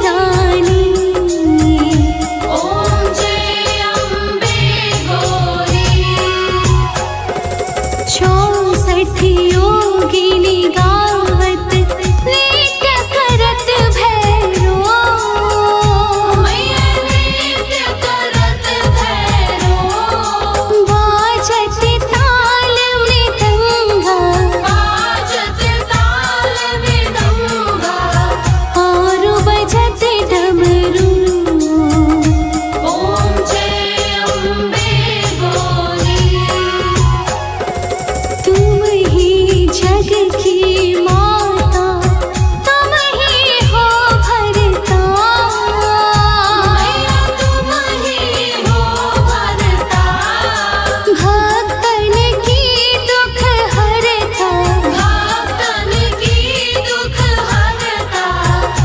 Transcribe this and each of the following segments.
रानी। ओम जय अम्बे गौरी। 64 योगिनी गावत नृत्य करत भैरो। मैया नृत्य करत भैरो। बाजत ताल मृदंगा, बाजत ताल मृदंगा। और बजत डमरू। ओम जय अम्बे गौरी। तुम ही जग की माता, तुम ही हो भरता। मैया तुम ही हो भरता। भक्तन की दुख हरता, भक्तन की दुख हरता।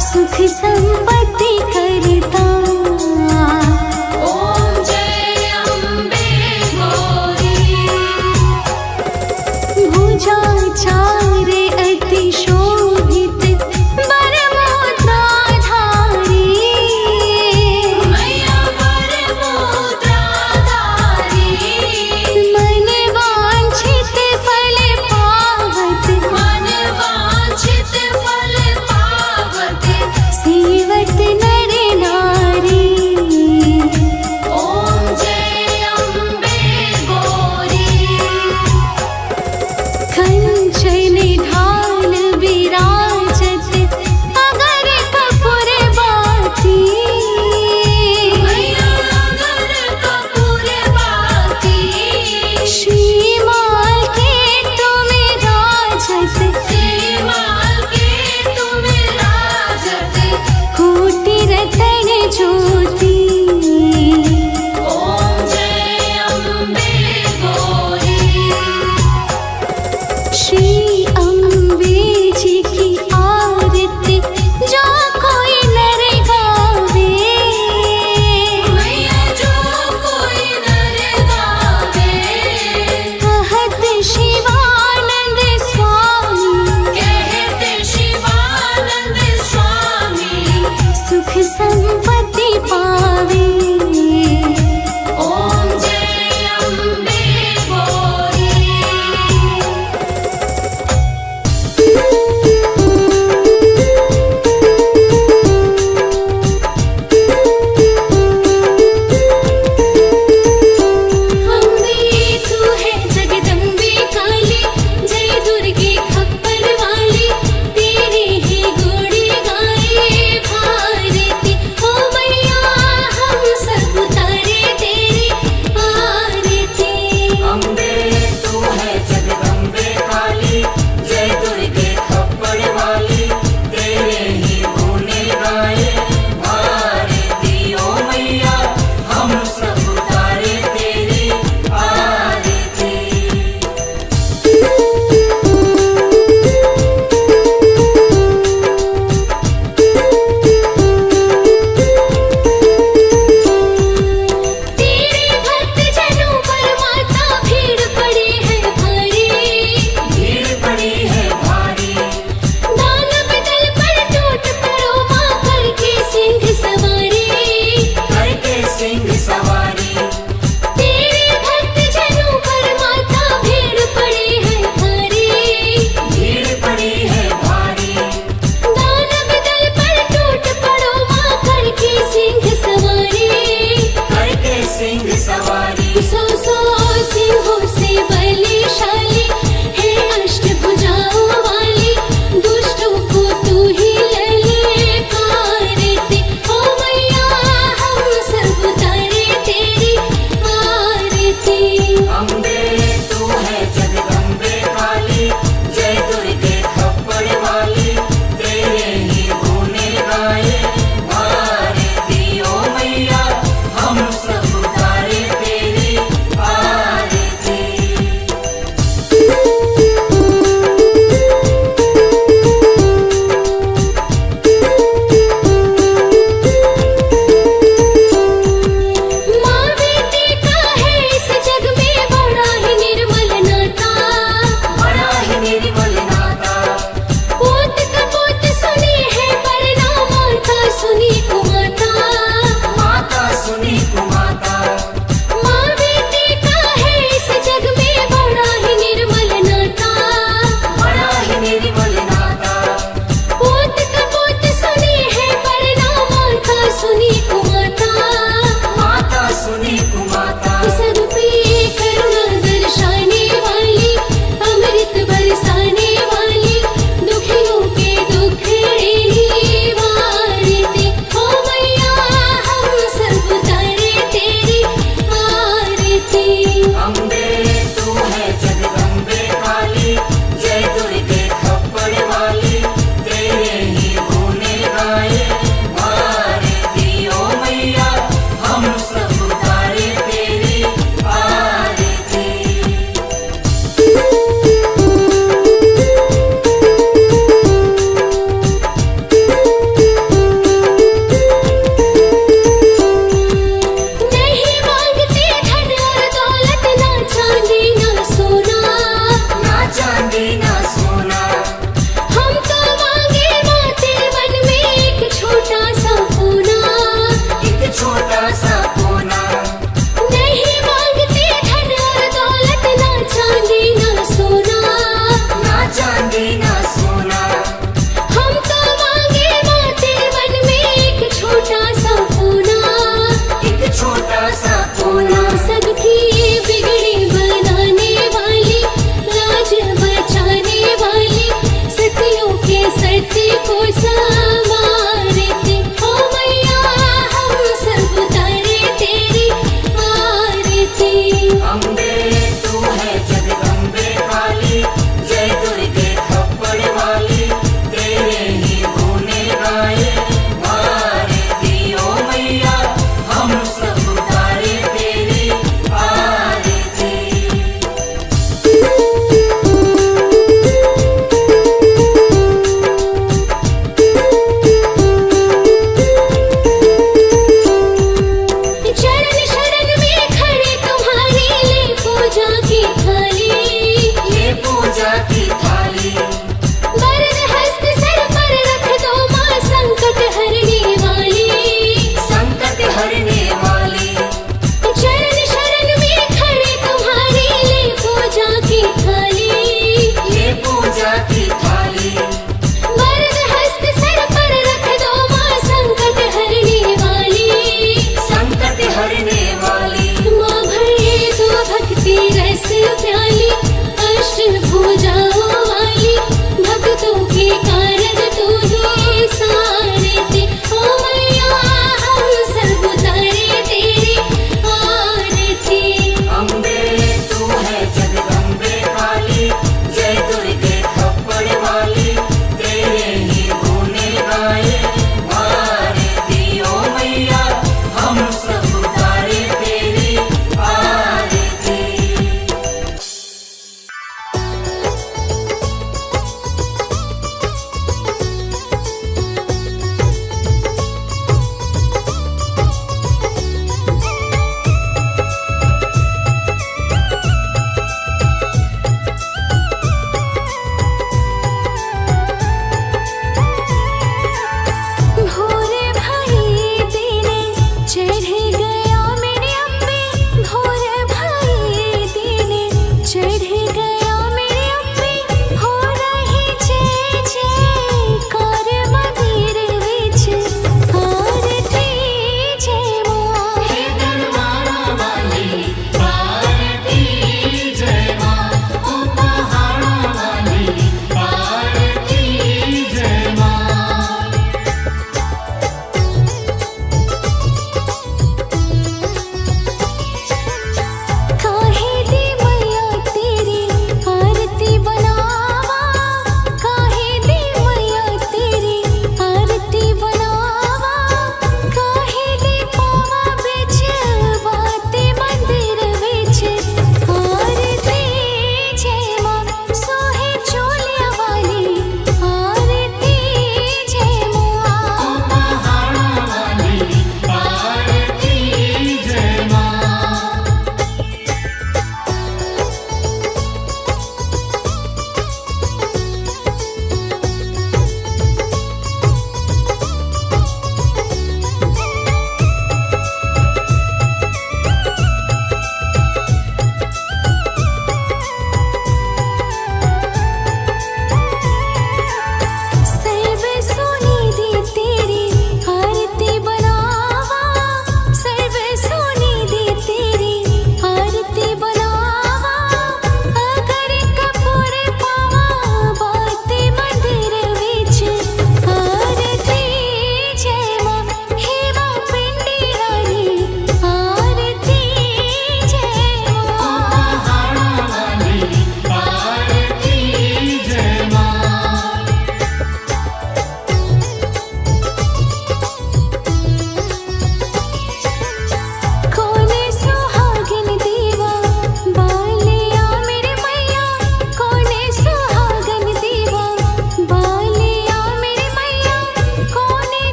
सुख संपत्ति करता। ओम जय अम्बे गौरी। भुजा चार अति शोभित वरमुद्राधारी। मैया वरमुद्राधारी। मन वांछित फल पावत, मन वांछित फल पावत। सेवत नर नारी। ओम जय अम्बे गौरी। कंचन ढाल विराजत अगर कपूर बाती। मैया अगर कपूर बाती। श्रीमाल के तुम राजत, श्रीमाल के तुम राजत। कोटि रतन ज्योति। ओम जय अम्बे गौरी। श्री अम्बे जी की आरती जो कोई नर गावे। मैया जो कोई नर गावे। कहत शिवानंद स्वामी, कहते शिवानंद स्वामी। सुख संपत्ति पावे। ओम जय अम्बे गौरी। अम्बे तू है जगदम्बे काली, जय दुर्गे खप्पर वाली। तेरे ही गुण गाए भारती। ओ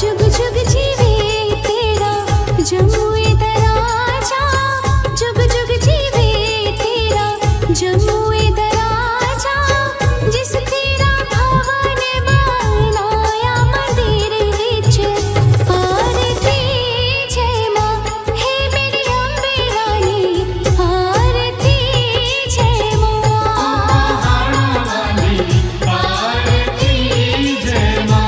जुग जुग जीवे तेरा जमुए दराजा, जुग जुग जीवे तेरा जमुए दराजा। जिस तेरा भवन बनाया मंदिर विच, आरती जय मां हे मेरी अम्बे रानी, आरती जय मां। आरती जय मां।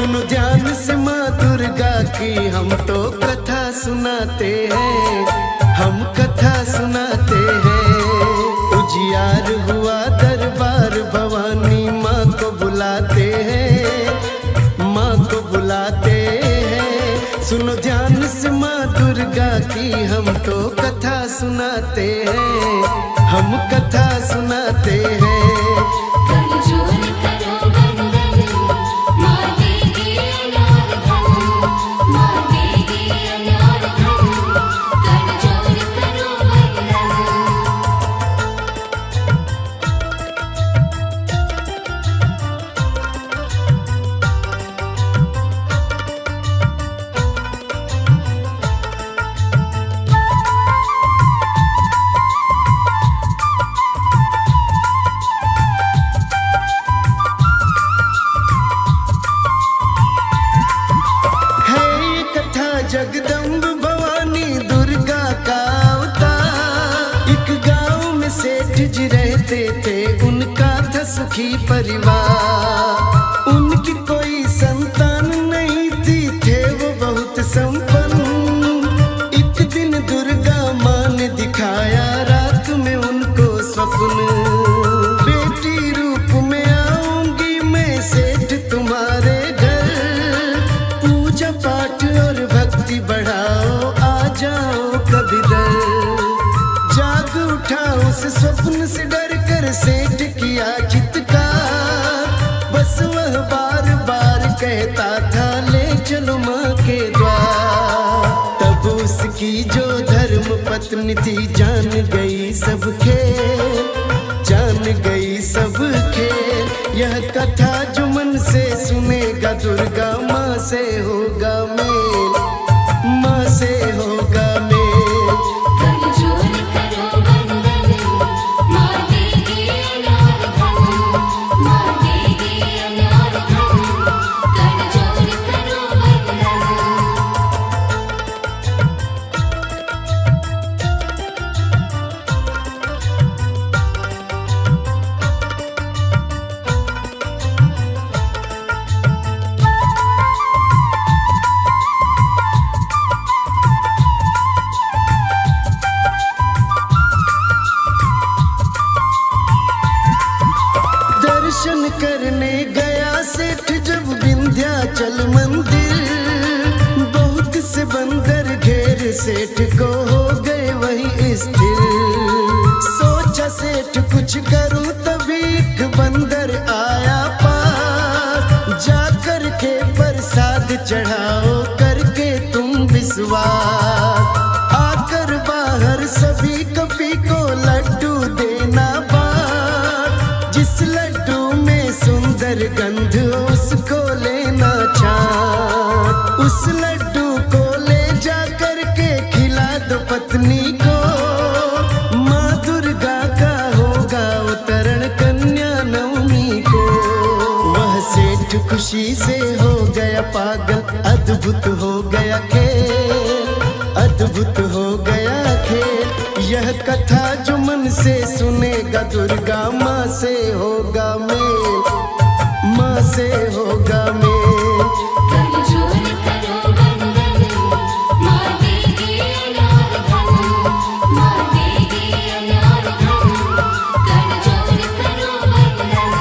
सुनो ध्यान से माँ दुर्गा की हम तो कथा सुनाते हैं, हम कथा सुनाते हैं। उजियार हुआ दरबार भवानी माँ को बुलाते हैं, माँ को बुलाते हैं। सुनो ध्यान से माँ दुर्गा की हम तो कथा सुनाते हैं, हम कथा सुनाते हैं। कर जोर करो वंदन, माँ देगी अनार धन, माँ देगी अनार धन। कर जोर करो वंदन। है ये कथा जगदम्ब भवानी दुर्गा का अवतार। एक गांव में सेठ जी रहते थे, उनका था सुखी परिवार। उनकी कोई संतान नहीं थी, थे वो बहुत संपन्न। एक दिन दुर्गा माँ ने दिखाया रात में उनको स्वप्न, बेटी रूप में आऊंगी मैं सेठ तुम्हारे घर। पूजा पाठ और भक्ति बढ़ाओ, आ जाओ कबीर। जाग उठा उस स्वप्न से डर कर सेठ किया चित्कार। बस वह बार बार कहता था ले चलो माँ के द्वार। तब उसकी जो धर्म पत्नी थी जान गई सब खेल, जान गई सब खेल। यह कथा जो मन से सुनेगा दुर्गा माँ से होगा मेल, माँ से होगा मेल। कर जोर करो वंदन, माँ देगी अनार धन, माँ देगी अनार धन। कर जोर करो वंदन। दर्शन करने गया सेठ जब विंध्याचल मंदिर। बहुत से बंदर घेर सेठ को हो गए वही स्थिर। सोचा सेठ कुछ करूं तभी एक बंदर आया पास। जाकर के प्रसाद चढ़ाओ करके तुम विश्वास। आकर बाहर सभी कपी को लड्डू देना बात। जिस लड्डू में सुंदर गंध उसको लेना चाट। उस लड्डू को ले जा करके खिला दो पत्नी को। माँ दुर्गा का होगा अवतरण कन्या नवमी को। वह सेठ खुशी से हो गया पागल, अद्भुत हो गया खेल, अद्भुत हो गया खेल। यह कथा जो मन से सुनेगा दुर्गा माँ से होगा मेल, माँ से होगा मेल। कर जोर करो वंदन, माँ देगी अनार धन, माँ देगी अनार धन। कर जोर करो वंदन।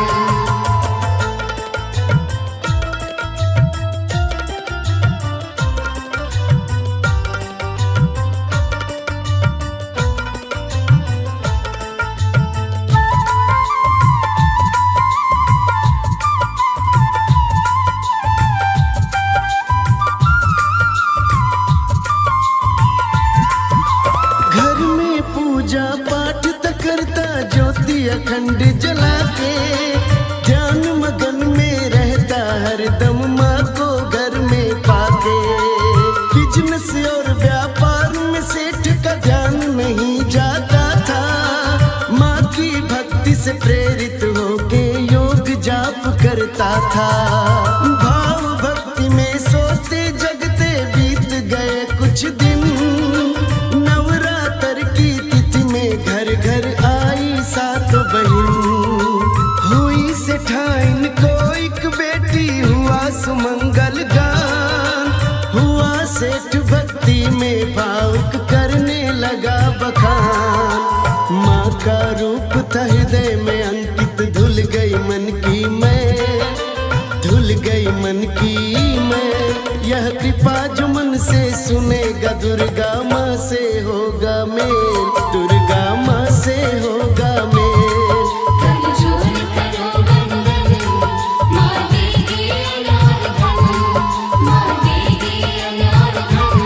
घर में पूजा पाठ त करता ज्योति अखंड जला के। ध्यान मगन में रहता हरदम माँ को घर में पाके। बिजनेस और व्यापार में सेठ का ध्यान नहीं जाता था। माँ की भक्ति से प्रेरित होके योग जाप करता था। भाव भक्ति में सोते जगते बीत गए कुछ दिन। नवरात्र की तिथि में घर घर आई सात बहन। हुई सेठाइन को एक बेटी हुआ सुमंगल। सेठ भक्ति में भावुक करने लगा बखान। माँ का रूप था हृदय में अंकित, धुल गई मन की मैं, धुल गई मन की मैं। यह कृपा जो मन से सुनेगा, दुर्गा माँ से होगा मेल, दुर्गा माँ से होगा मेल। कर जोर करो वंदन, माँ देगी अनार धन, माँ देगी अनार धन।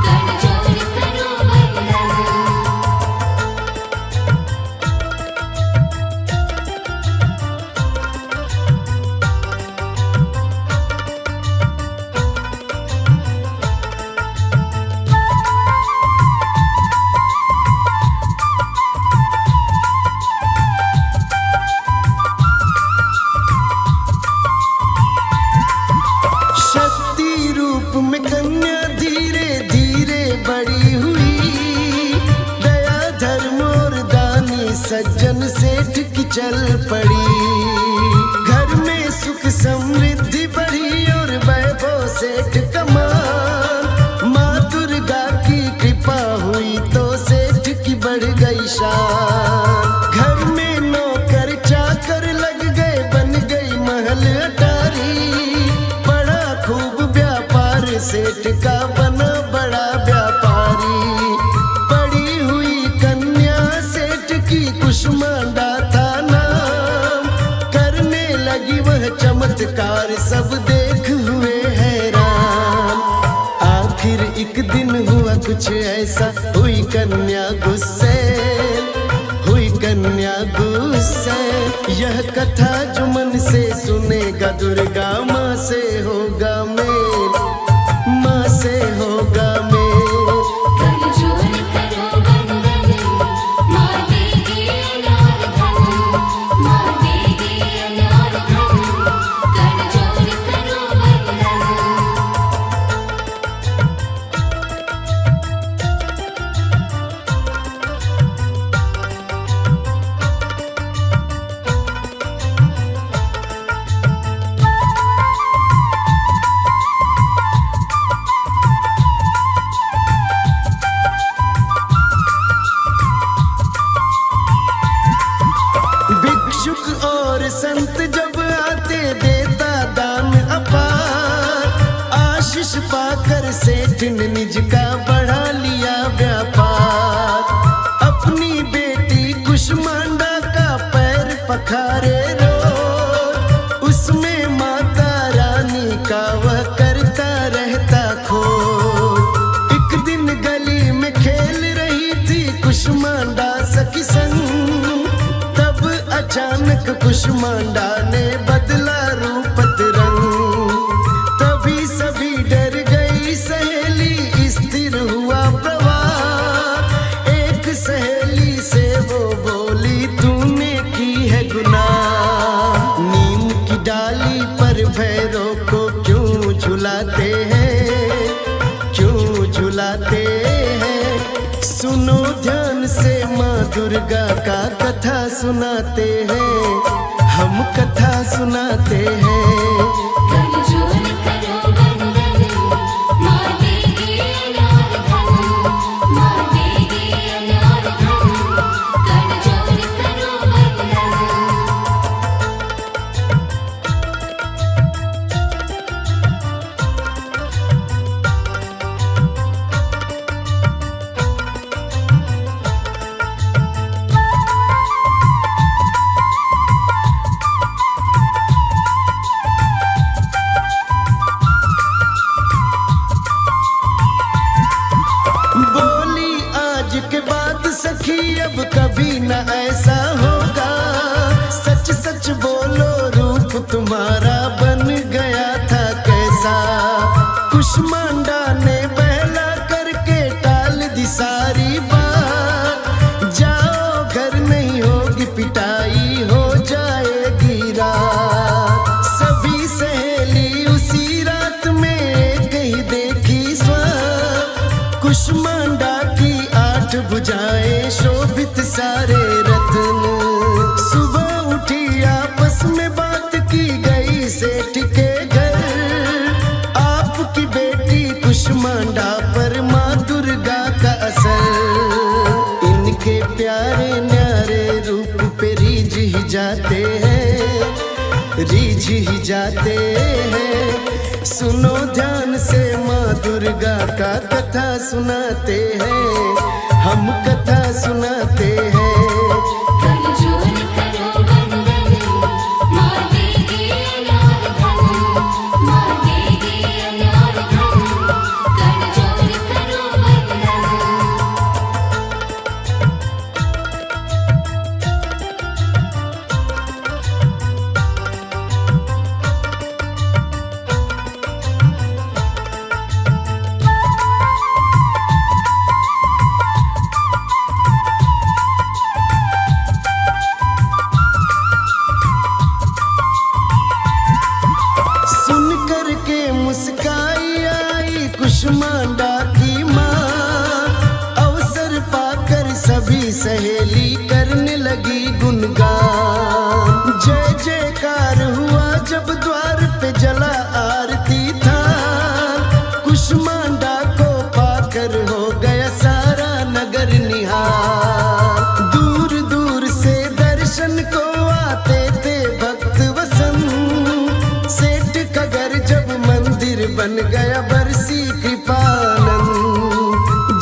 कर जोर करो वंदन। शक्ति रूप में कन्या धीरे धीरे बड़ी हुई, दया धर्म और दानी सज्जन सेठ की चल पड़ी। घर में सुख समृद्धि बढ़ी और वैभव सेठ कमान। माँ दुर्गा की कृपा हुई तो सेठ की बढ़ गई शान। घर में नौकर चाकर लग गए, बन गई महल अटारी। बड़ा खूब व्यापार सेठ का बना बड़ा व्यापारी। बड़ी हुई कन्या सेठ की कुष्मांडा था नाम। करने लगी वह चमत्कार, सब देख हुए हैरान। आखिर एक दिन हुआ कुछ ऐसा, हुई कन्या गुस्से, हुई कन्या गुस्से। यह कथा जो मन से सुनेगा, दुर्गा माँ से होगा मेल, माँ से होगा मेल। कर जोर करो वंदन, माँ देगी अनार धन, माँ देगी अनार धन। कर जोर करो वंदन। भिक्षुक और संत जब आते, देता दान अपार। आशीष पाकर सेठ ने निज का बढ़ा लिया व्यापार। अपनी बेटी कुष्मांडा का पैर पखारे रोज, उसमें माता रानी का वह करता रहता खोज। एक दिन गली में खेल रही थी कुष्मांडा सखी संग, तब अचानक कुष्मांडा ने बदला रूपत रंग। तभी सभी डर गई सहेली, स्थिर हुआ प्रवाह। एक सहेली से वो बोली, तूने की है गुनाह। नीम की डाली पर भैरव को क्यों झुलाते हैं, क्यों झुलाते हैं। सुनो ध्यान से, माँ दुर्गा का कथा सुनाते हैं, हम कथा सुनाते हैं। कर जोर करो वंदन, माँ देगी अनार धन, माँ देगी अनार धन। कर जोर करो वंदन। कुष्मांडा पर माँ दुर्गा का असर। इनके प्यारे न्यारे रूप पे रीझ ही जाते हैं, रीझ ही जाते हैं। सुनो ध्यान से माँ दुर्गा का कथा सुनाते हैं, हम कथा सुनाते हैं। करजोड़ करो वंदन, माँ देगी अनार धन, माँ देगी अनार धन। करजोड़ करो वंदन। सुन कर के मुस्काई आई कुष्मांडा की माँ, अवसर पाकर सभी सहेली करने लगी गुणगान। जय जयकार हुआ जब द्वार पे जला आरती था, कुष्मांडा को पाकर हो गया सारा नगर निहाल। दूर दूर से दर्शन को आते थे भक्त वसंत, सेठ का घर जब मंदिर बन गया बरसी कृपानंद।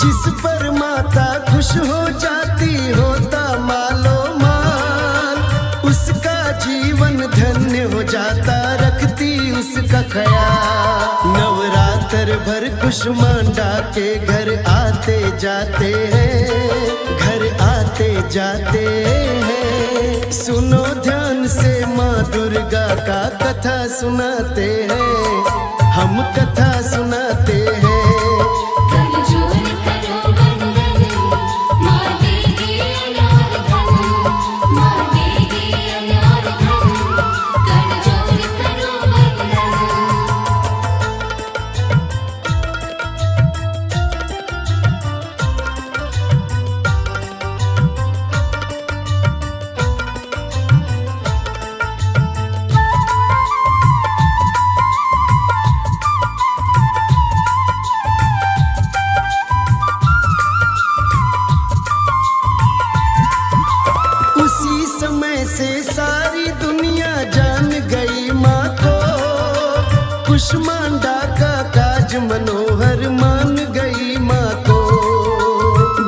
जिस पर माता खुश हो जाती होता मालो माल, उसका जीवन धन्य हो जाता रखती उसका ख्याल। नवरात्र भर कुष्मांडा के घर आते जाते हैं, घर आते जाते हैं। सुनो ध्यान से माँ दुर्गा का कथा सुनाते हैं, हम कथा सुनाते हैं। करजोड़ करो वंदन, माँ देगी अनार धन, माँ देगी अनार धन। करजोड़ करो वंदन। उसी समय से सारी दुनिया जान गई माँ को, कुष्मांडा का काज मनोहर मान गई माँ को।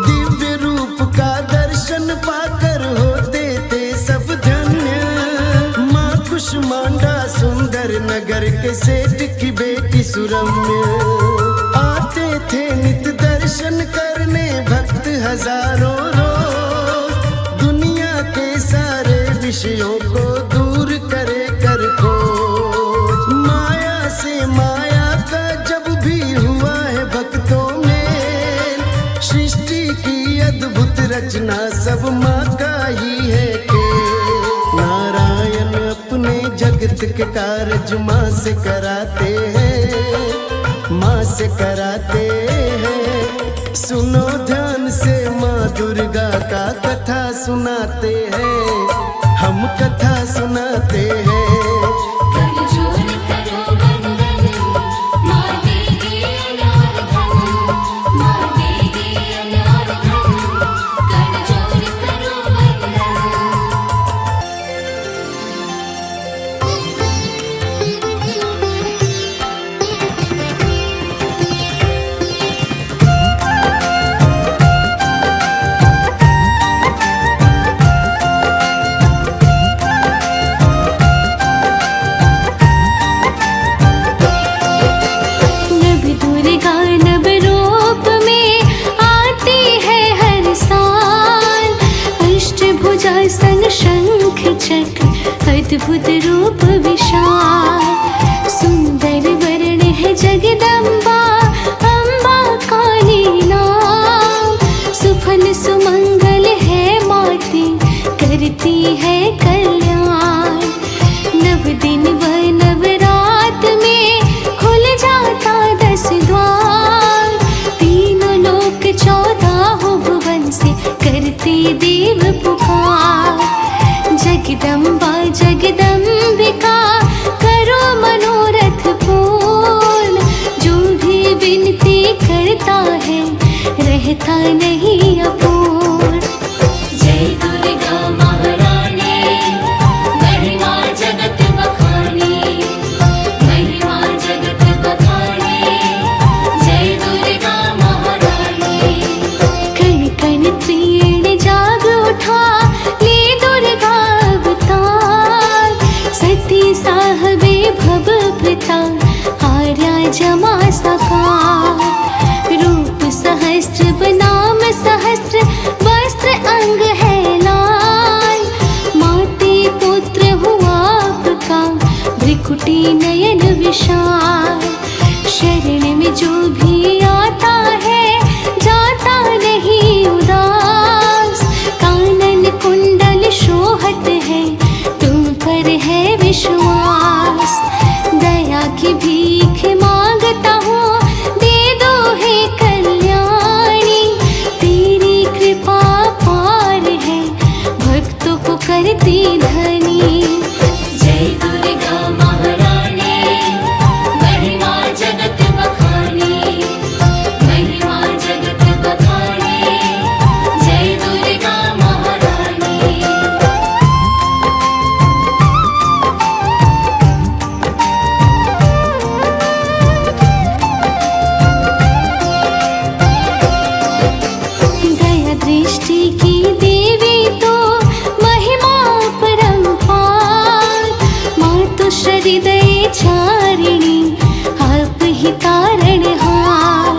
दिव्य रूप का दर्शन पाकर होते थे सब धन्य। माँ कुष्मांडा सुंदर नगर के सेठ की बेटी सुरम्य, आते थे नित दर्शन करने भक्त हजारों रोज। दुनिया के सारे विषयों को दूर करे कर खोज। माया से माया का जब भी हुआ है भक्तों में, सृष्टि की अद्भुत रचना सब माँ का ही है खेल। नारायण अपने जगत के कार्य माँ से कराते हैं, माँ से कराते हैं। सुनो ध्यान से माँ दुर्गा का कथा सुनाते हैं, हम कथा सुनाते हैं। करजोड़ करो वंदन, माँ देगी अनार धन, माँ देगी अनार धन। करजोड़ करो वंदन। नव दुर्गा नव रूप में आती है हर साल, अष्टभुजा संग शंख चक्र अद्भुत रूप विशाल। सुंदर वर्ण है जगदम्बा, अम्बा काली नाम। सुफल सुमंगल है माती, करती है कल्याण। नव दिन व नवरात में खुल जाता 10 द्वार, तीनों लोक 14 भुवन से करती देव पुकार। जगदम्बा जगदम्बिका करो मनोरथ पूर्ण, जो भी विनती करता है, रहता नहीं अपूर्ण। जय दुर्गा महारानी, महिमा जगत बखानी, महिमा जगत बखानी। जय दुर्गा महारानी। कण कण तीर्ण जाग उठा, ले दुर्गा अवतार। सती साहबे भव प्रता, आर्या जमा साकार। रूप सहस्त्र बनाम सहस्त्र, वस्त्र अंग है लाल। माते पुत्र हुआ आपका, भ्रिकुटी नयन विशाल। शरण में जो भी आता है, जाता नहीं उदास। कानन कुंडल शोहत है, तुम पर है विश्वास। दया की भीख मांगता हूँ, दे दो हे कल्याणी। तेरी कृपा पार है, भक्तों को करती धनी। जय दुर्गा महारानी, महिमा जगत बखानी, महिमा जगत बखानी। जय दुर्गा महारानी। दया दृष्टि की देवी तो, महिमा परंपार। मातु हृदय चारिणी, आप ही तारणहार।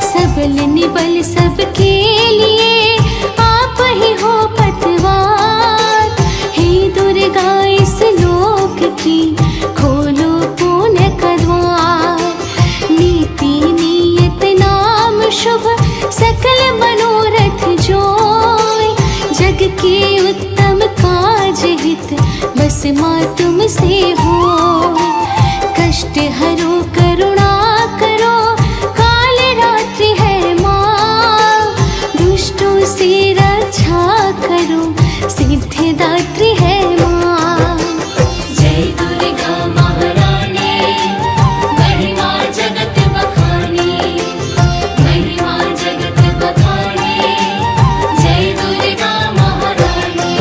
सबल निबल सबके लिए, आप ही हो पतवार। हे दुर्गा इस लोक की, खोलो पुण्य का द्वार। नीति नियत नाम शुभ, सकल मनोरथ जोय। जग के उत्तम काज हित, बस माँ तुमसे हो। कष्ट हरो करुणा करो, काल रात्रि है माँ। दुष्टों से रक्षा करो, सिद्धिदात्री है माँ। जय दुर्गा महारानी, महिमा जगत बखानी, महिमा जगत बखानी। जय दुर्गा महारानी।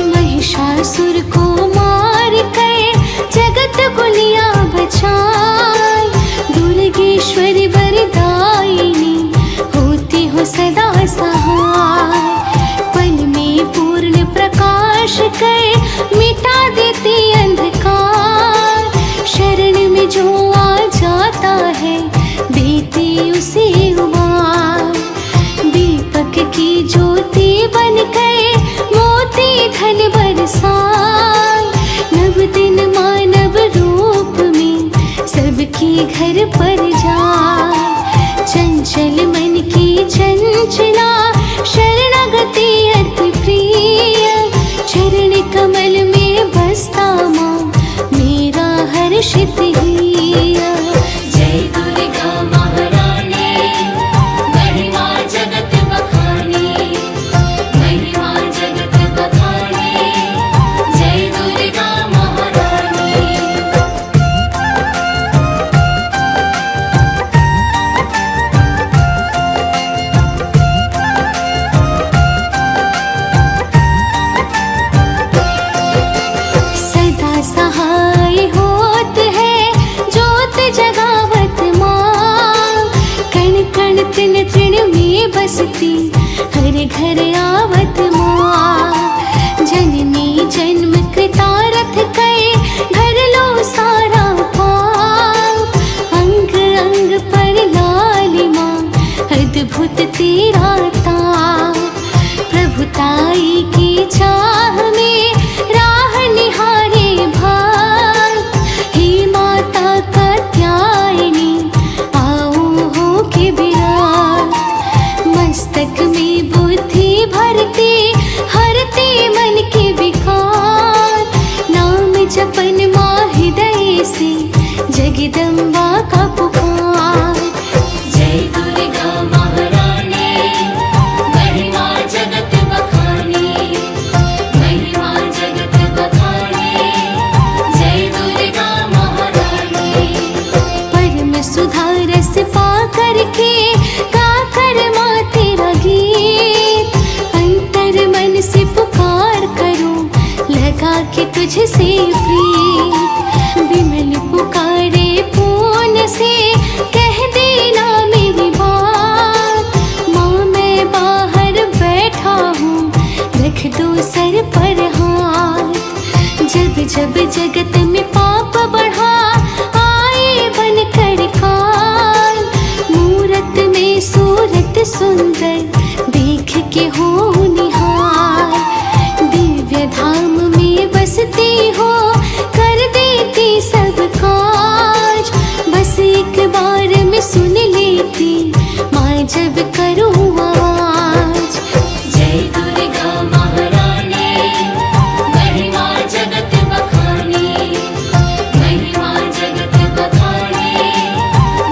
महिषासुर को मार कर, जगत गुलिया बचाई। दुर्गेश्वरी वरदायिनी, होती हो सदा सहाय। पल में पूर्ण प्रकाश कर, मिटा देती अंधकार। शरण में जो आ जाता है, देती उसे उबार। दीपक की ज्योति बनकर, मोती धन बरसाए। नव दिन मानव रूप में, सबके घर पर जाए। चंचल मन की चंचला, शरणागति अति प्रिय। चरण कमल में बसता माँ, मेरा हर्षित हिय। जय दुर्गा महारानी, महिमा जगत बखानी, महिमा जगत बखानी। जय दुर्गा महारानी। सदा सहाय होत है, ज्योत जगावत माँ। कण कण तृण तृण में बसती, हर घर आवत माँ। जननी जन्म कृतारथ कर, घर लो सारा पाप। अंग अंग पर लालिमा, अद्भुत तेरा ताप। प्रभुताई की चाह में, राह निहारे भक्त। हे माता कात्यायनी, आओ हो के विराट। मस्तक में बुद्धि भरते, हरते मन के विकार। नाम जपन माँ हृदय से, जगदम्बा का पुकार। जय दुर्गा महारानी, महिमा जगत बखानी, महिमा जगत बखानी। जय दुर्गा महारानी। परम सुधा रस पाकर, के गाकर माँ तेरा गीत, अंतर मन से पुकार करूं लगा के तुझसे प्रीत। विमल पुकारे पून से कह देना मेरी बात, माँ मैं बाहर बैठा हूँ रख दो सर पर हाथ। जब जब जगत में पाप बढ़ा आए बन कर काल, मूरत में सूरत सुंदर देख के हो निहाल। दिव्य धाम में बसती हो कर देती सब काज, बस एक बार में सुन लेती माँ जब करूँ आवाज। जय दुर्गा महारानी महिमा जगत बखानी, महिमा जगत बखानी,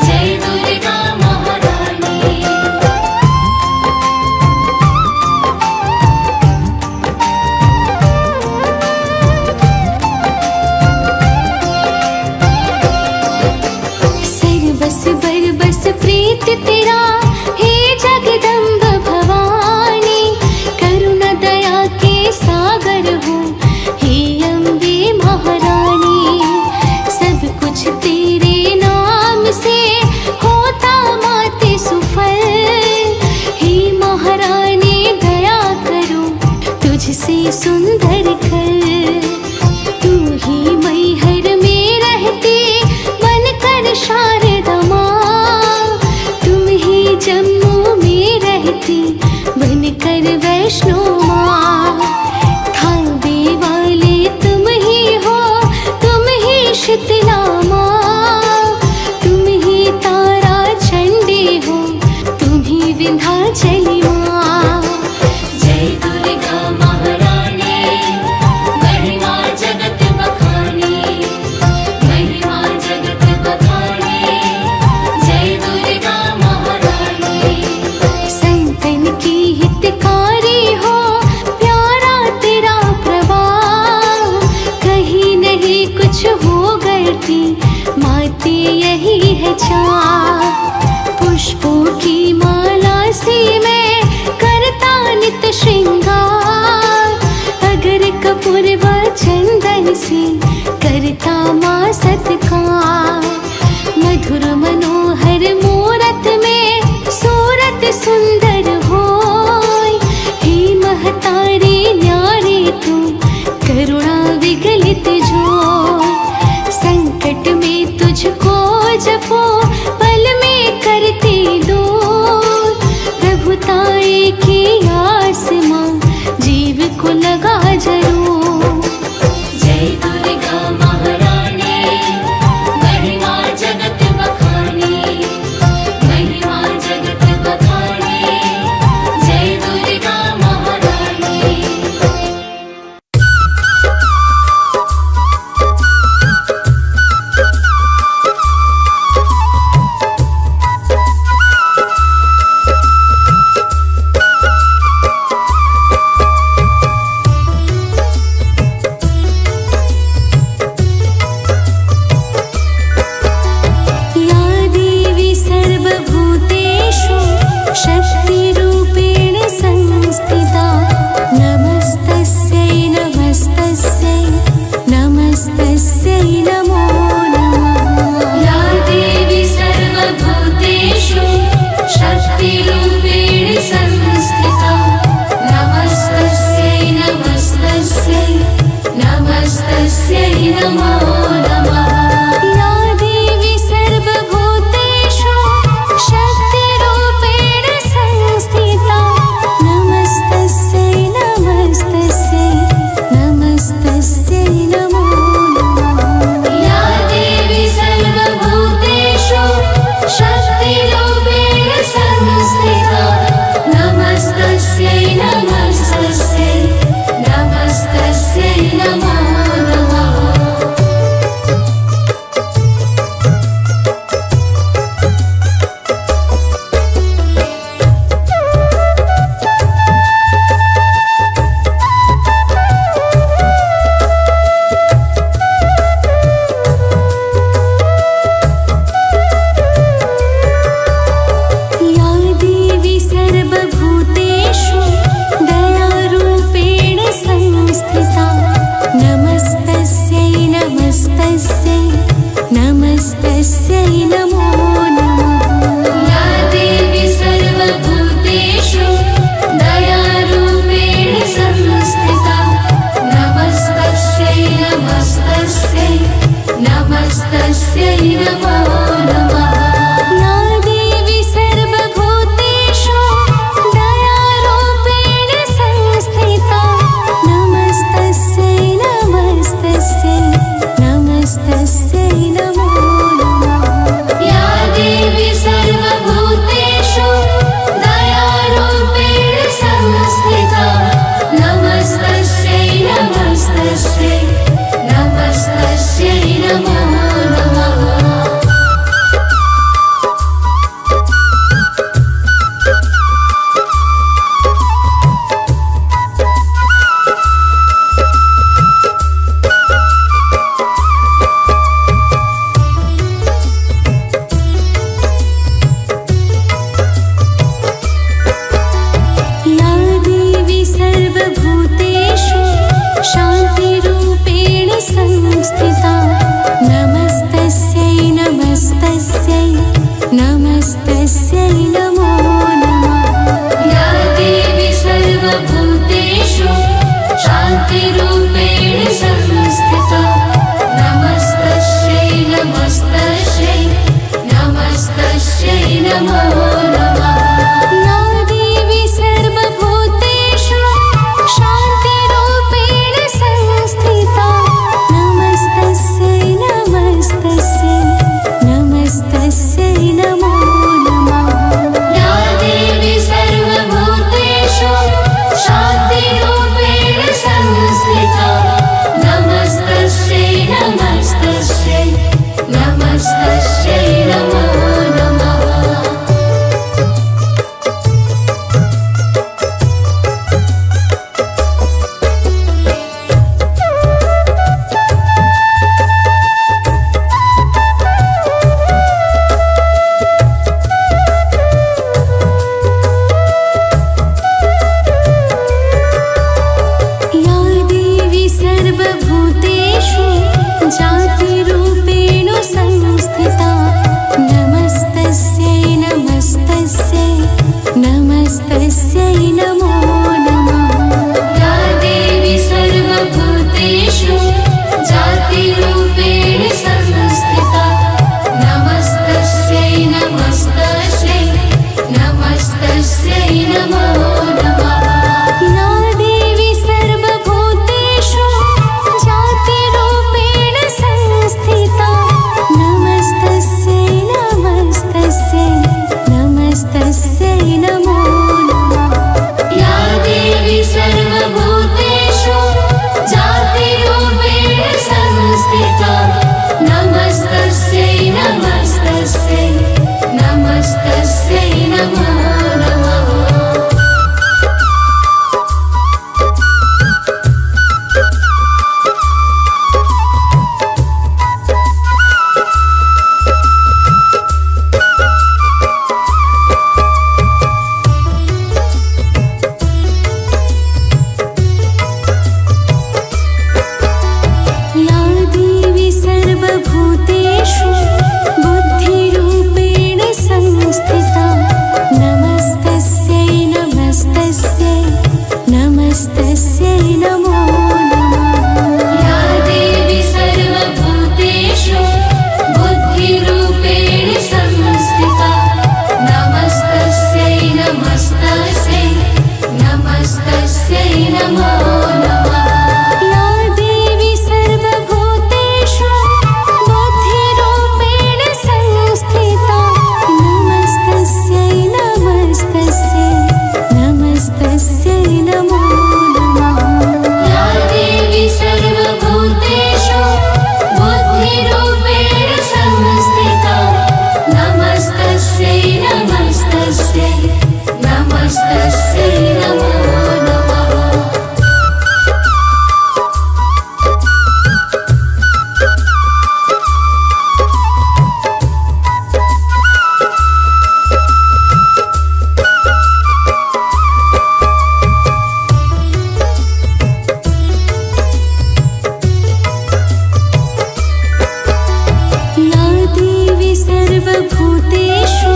जय दुर्गा महारानी। सर्वस बरबस प्रीत तेरा हे जगदम्ब भवानी, करुणा दया के सागर हो हे अम्बे महारानी। सब कुछ तेरे नाम से होता माते सुफल, हे महारानी दया करो तुझसे सुंदर कर। तू ही मैहर में रहती बनकर शारदा माँ, तुम ही जम्मू में रहती बनकर वैष्णो माँ। थावे वाले तुम ही हो, तुम ही शीतला माँ, तुम ही तारा चंडी हो, तुम ही विंध्याचली माँ। जय दुर्गा महारानी महिमा जगत बखानी, महिमा जगत बखानी, जय दुर्गा महारानी। संतन की हितकारी हो प्यारा तेरा प्रभाव, कहीं नहीं कुछ हो गलती माते यही है चाह। पुष्पों की माला से मैं करता नित श्रृंगार, अगर कपूर व चंदन से करता माँ सत्कार। मधुर मनोहर मूरत में सूरत सुंदर होय, हे महतारी न्यारी तू करुणा विगलित जोय। संकट में तुझको जपो पल में करती दूर, प्रभुताए की आस माँ जीव को लगा जरूर। जय दुर्गा महारानी महिमा जगत बखानी, नमो नमः या देवी सर्वभूतेषु शान्तिरूपेण संस्थिता नमस्तस्यै नमस्तस्यै नमस्तस्यै नमो नमः या देवी सर्वभूतेषु शान्तिरूपेण संस्थिता नमस्तस्यै नमस्तस्यै नमस्तस्यै नमो नमः या देवी सर्वभूतेषु जातिरूपेण संस्थिता नमस्तस्यै नमस्तस्यै नमस्तस्यै नमो नमः या देवी सर्वभूतेषु जातिरूपेण संस्थिता नमस्तस्यै नमस्तस्यै नमस्तस्यै नमो नमः या देवी सर्वभूतेषु जातिरूपेण संस्थिता नमस्तस्यै नमस्तस्यै नमस्तस्यै नमो नमः या देवी सर्वभूतेषु जातिरूपेण संस्थिता नमस्तस्यै नमस्तस्यै नमस्तस्यै नमो नमः या देवी सर्वभूतेषु बुद्धिरूपेण संस्थिता नमस्तस्यै नमस्तस्यै नमस्तस्यै नमो नमः या देवी सर्वभूतेषु बुद्धिरूपेण संस्थिता नमस्तस्यै नमस्तस्यै नमस्तस्यै नमो नमः या देवी सर्वभूतेषु बुद्धिरूपेण संस्थिता नमस्तस्यै नमस्तस्यै नमस्तस्यै नमो नमः या देवी सर्वभूतेषु बुद्धिरूपेण संस्थिता नमस्तस्यै नमस्तस्यै नमस्तस्यै नमो नमः या देवी सर्वभूतेषु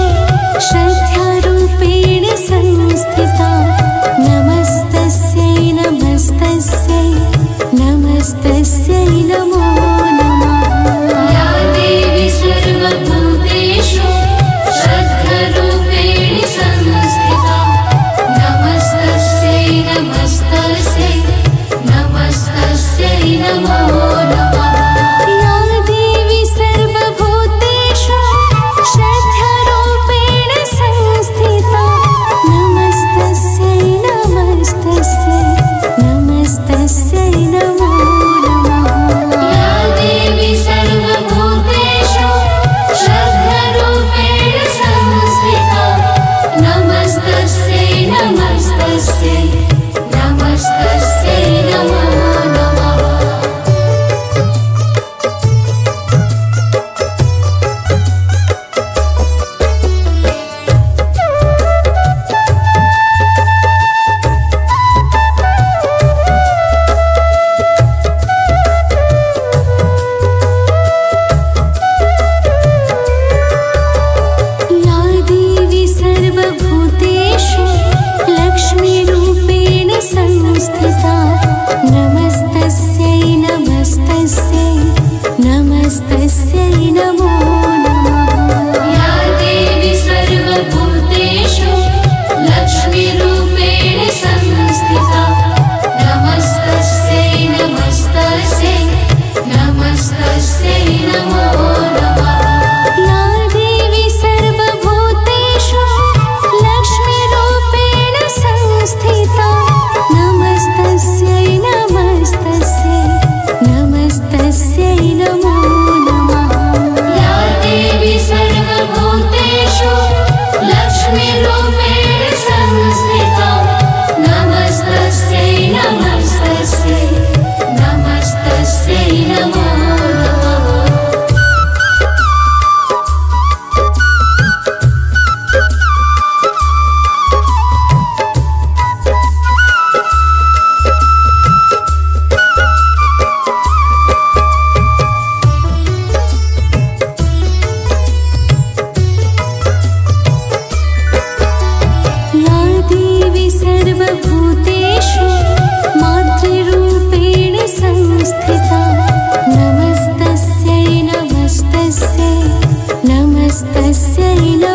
तस्यै नमः